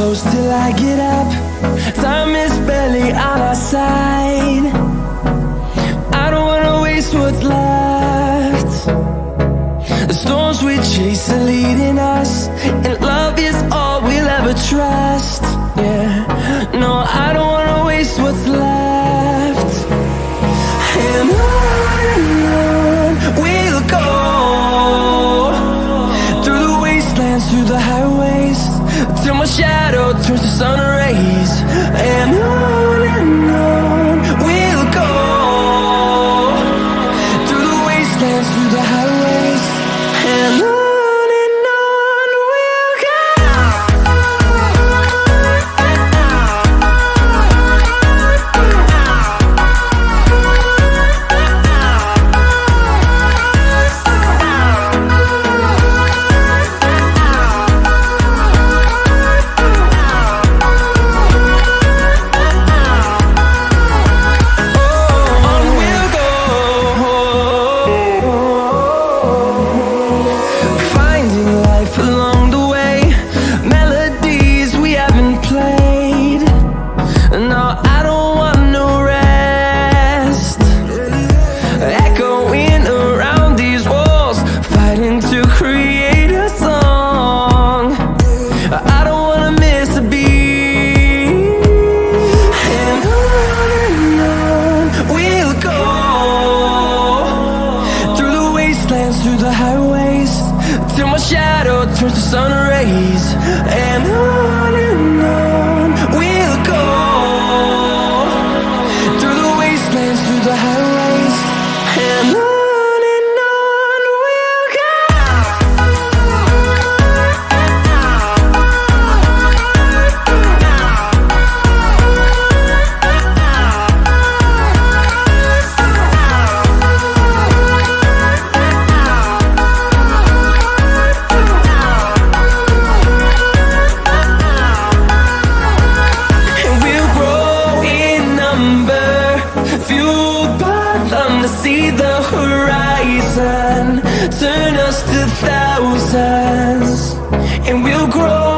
close till I get up. Time is barely on our side. I don't wanna waste what's left. The storms we chase are leading us, and love is all we'll ever trust. Yeah, no, I don't wanna waste what's left. And on we'll go, through the wastelands, through the highways, till my shadow turns to sun rays. And on we'll go, through the wastelands, through the highways, and on we'll go. Through the highways, till my shadow turns to sun rays. And on we'll go, through the wastelands, through the highways, and on we'll go. Fueled by them to see the horizon, turn us to thousands, and we'll grow